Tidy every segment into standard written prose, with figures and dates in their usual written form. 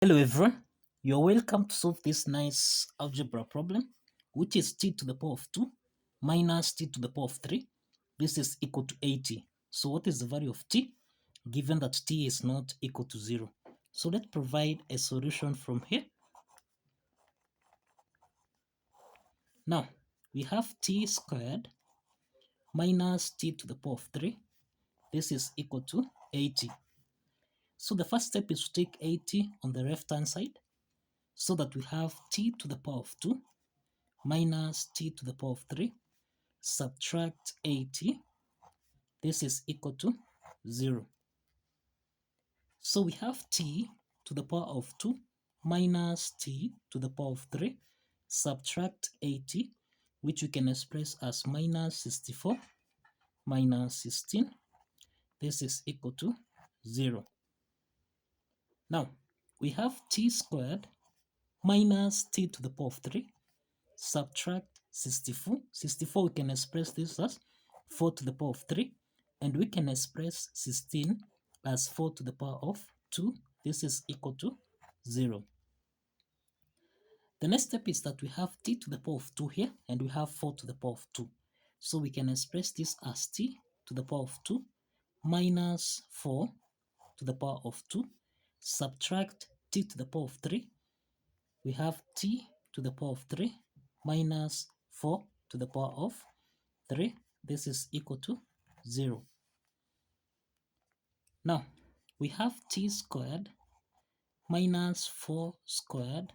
Hello everyone, you're welcome to solve this nice algebra problem, which is t to the power of 2 minus t to the power of 3. This is equal to 80. So what is the value of t, given that t is not equal to 0? So let's provide a solution from here. Now, we have t squared minus t to the power of 3. This is equal to 80. So the first step is to take 80 on the left-hand side, so that we have t to the power of 2 minus t to the power of 3, subtract 80, this is equal to 0. So we have t to the power of 2 minus t to the power of 3, subtract 80, which we can express as minus 64 minus 16, this is equal to 0. Now, we have t squared minus t to the power of 3, subtract 64. 64 we can express this as 4 to the power of 3, and we can express 16 as 4 to the power of 2. This is equal to 0. The next step is that we have t to the power of 2 here, and we have 4 to the power of 2. So we can express this as t to the power of 2 minus 4 to the power of 2, subtract t to the power of 3. We have t to the power of 3 minus 4 to the power of 3. This is equal to 0. Now, we have t squared minus 4 squared,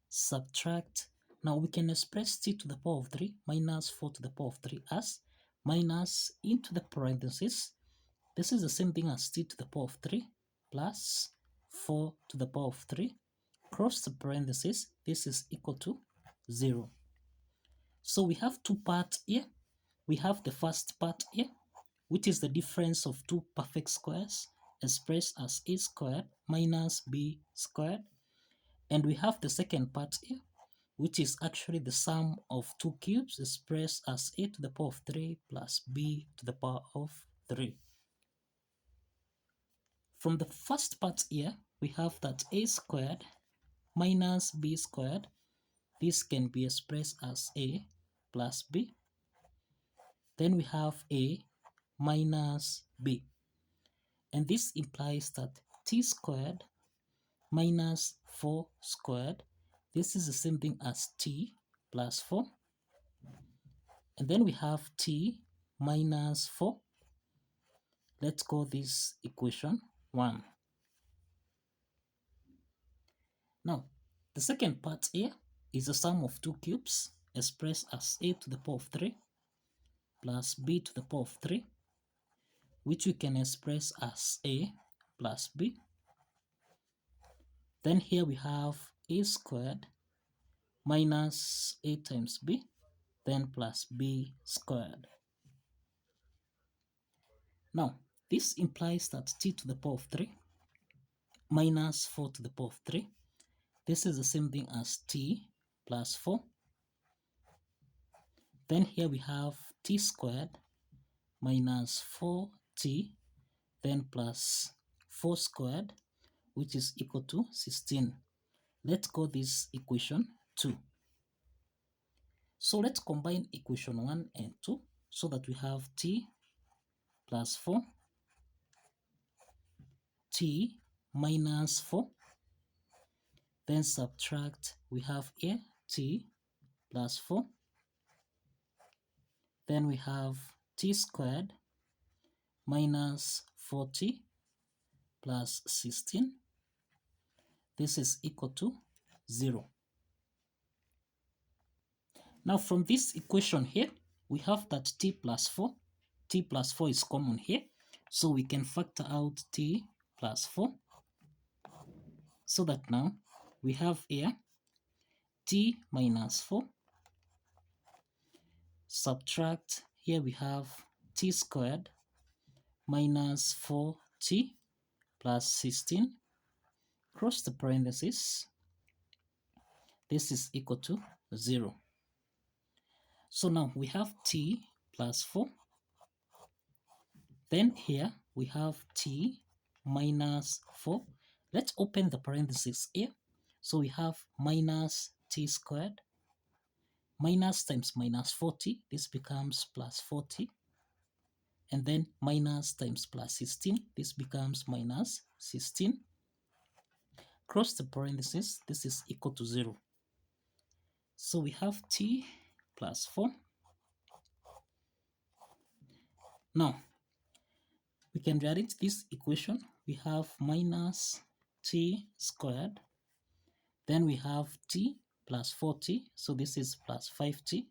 subtract. Now, we can express t to the power of 3 minus 4 to the power of 3 as minus into the parentheses. This is the same thing as t to the power of 3 plus 4 to the power of 3. Cross the parentheses. This is equal to 0. So we have two parts here. We have the first part here, which is the difference of two perfect squares expressed as a squared minus b squared. And we have the second part here, which is actually the sum of two cubes expressed as a to the power of 3 plus b to the power of 3. From the first part here, we have that a squared minus b squared. This can be expressed as a plus b. Then we have a minus b. And this implies that t squared minus 4 squared, this is the same thing as t plus 4. And then we have t minus 4. Let's call this equation 1. Now, the second part here is the sum of two cubes expressed as a to the power of 3 plus b to the power of 3, which we can express as a plus b. Then here we have a squared minus a times b, then plus b squared. Now, this implies that t to the power of 3 minus 4 to the power of 3, this is the same thing as t plus 4. Then here we have t squared minus 4t, then plus 4 squared, which is equal to 16. Let's call this equation 2. So let's combine equation 1 and 2 so that we have t plus 4, t minus 4, then subtract, we have here t plus 4, then we have t squared minus 4t plus 16. This is equal to 0. Now from this equation here, we have that t plus 4 is common here, so we can factor out t plus 4, so that now we have here t minus 4, subtract, here we have t squared minus 4t plus 16, cross the parentheses, this is equal to 0. So now we have t plus 4, then here we have t minus 4. Let's open the parentheses here. So we have minus t squared. Minus times minus 40, this becomes plus 40. And then minus times plus 16, this becomes minus 16. Cross the parentheses, this is equal to 0. So we have t plus 4. Now, we can rearrange this equation. We have minus t squared. Then we have t plus 40. So this is plus 5t.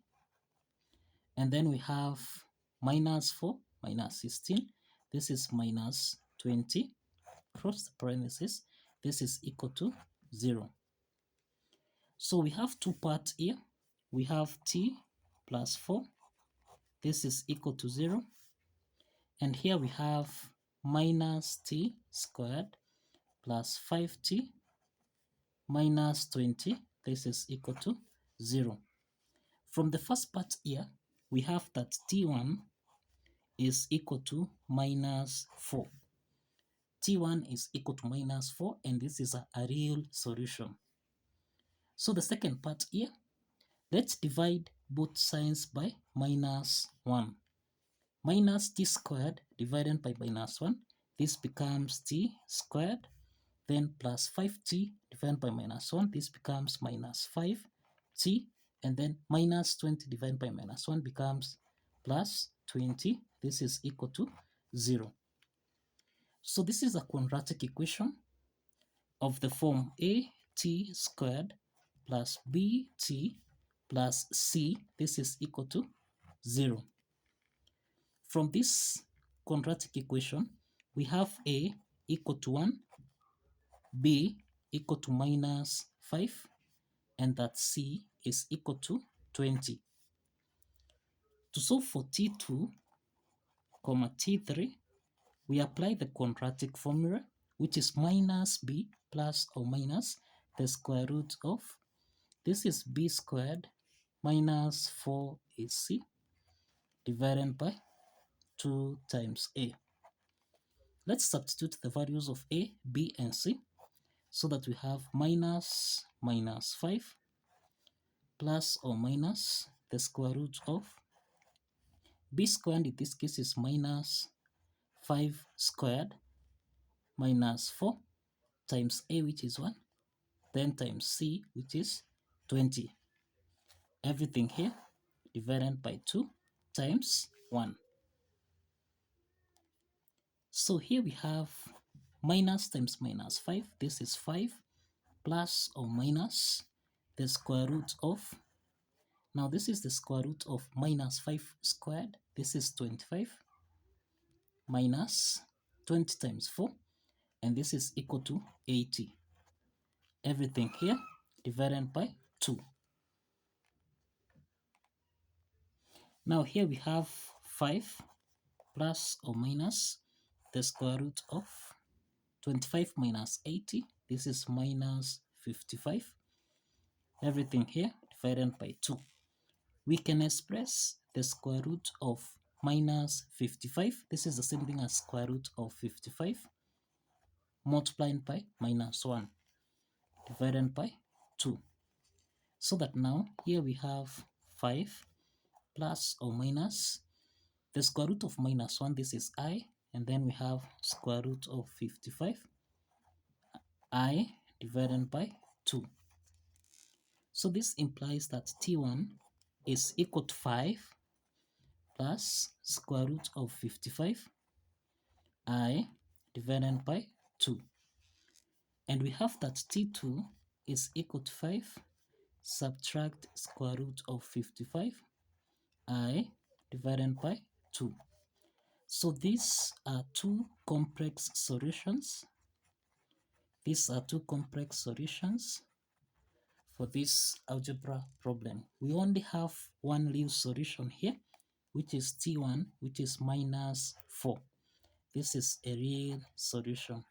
And then we have minus 4 minus 16. This is minus 20. Cross the parentheses. This is equal to 0. So we have two parts here. We have t plus 4. This is equal to 0. And here we have minus t squared plus 5t minus 20. This is equal to 0. From the first part here, we have that t1 is equal to minus 4. t1 is equal to minus 4, and this is a real solution. So the second part here, let's divide both signs by minus 1. Minus t squared divided by minus 1, this becomes t squared. Then plus 5t divided by minus 1, this becomes minus 5t. And then minus 20 divided by minus 1 becomes plus 20. This is equal to 0. So this is a quadratic equation of the form at squared plus bt plus c. This is equal to 0. From this quadratic equation, we have a equal to 1, b equal to minus 5, and that c is equal to 20. To solve for t2, t3, we apply the quadratic formula, which is minus b plus or minus the square root of, this is b squared minus 4ac divided by 2 times a. Let's substitute the values of a, b, and c so that we have minus 5 plus or minus the square root of b squared, in this case is minus 5 squared minus 4 times a, which is 1, then times c, which is 20. Everything here divided by 2 times 1. So here we have minus times minus 5. This is 5 plus or minus the square root of, now this is the square root of minus 5 squared. This is 25 minus 20 times 4, and this is equal to 80. Everything here divided by 2. Now here we have 5 plus or minus the square root of 25 minus 80. This is minus 55. Everything here divided by 2. We can express the square root of minus 55. This is the same thing as square root of 55 multiplied by minus 1 divided by 2. So that now here we have 5 plus or minus the square root of minus 1. This is I. And then we have square root of 55 I divided by 2. So this implies that t1 is equal to 5 plus square root of 55 I divided by 2. And we have that t2 is equal to 5 subtract square root of 55 I divided by 2. So these are two complex solutions. These are two complex solutions for this algebra problem. We only have one real solution here, which is t1, which is minus 4. This is a real solution.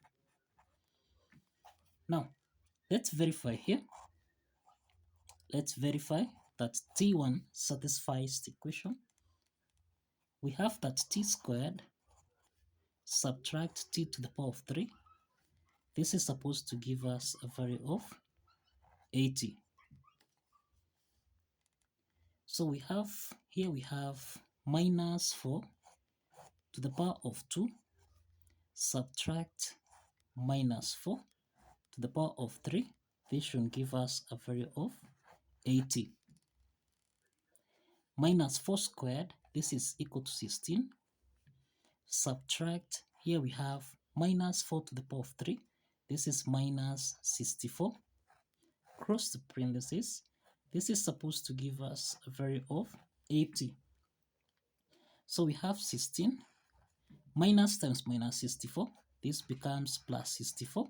Now, let's verify here. Let's verify that t1 satisfies the equation. We have that t squared subtract t to the power of 3 This is supposed to give us a value of 80. So we have minus 4 to the power of 2 subtract minus 4 to the power of 3. This should give us a value of 80. Minus 4 squared, this is equal to 16. Subtract, here we have minus 4 to the power of 3. This is minus 64. Cross the parentheses. This is supposed to give us a value of 80. So we have 16 minus times minus 64. This becomes plus 64.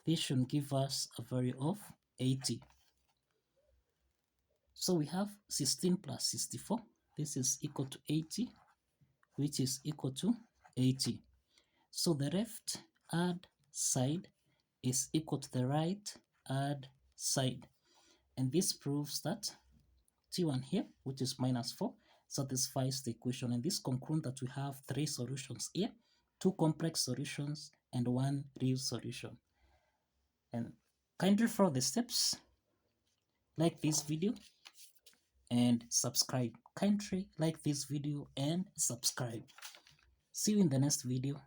This should give us a value of 80. So we have 16 plus 64. This is equal to 80, which is equal to 80. So the left hand side is equal to the right hand side. And this proves that T1 here, which is minus 4, satisfies the equation. And this concludes that we have 3 solutions here, 2 complex solutions and 1 real solution. And kindly follow the steps, like this video and subscribe. Kindly like this video and subscribe. See you in the next video.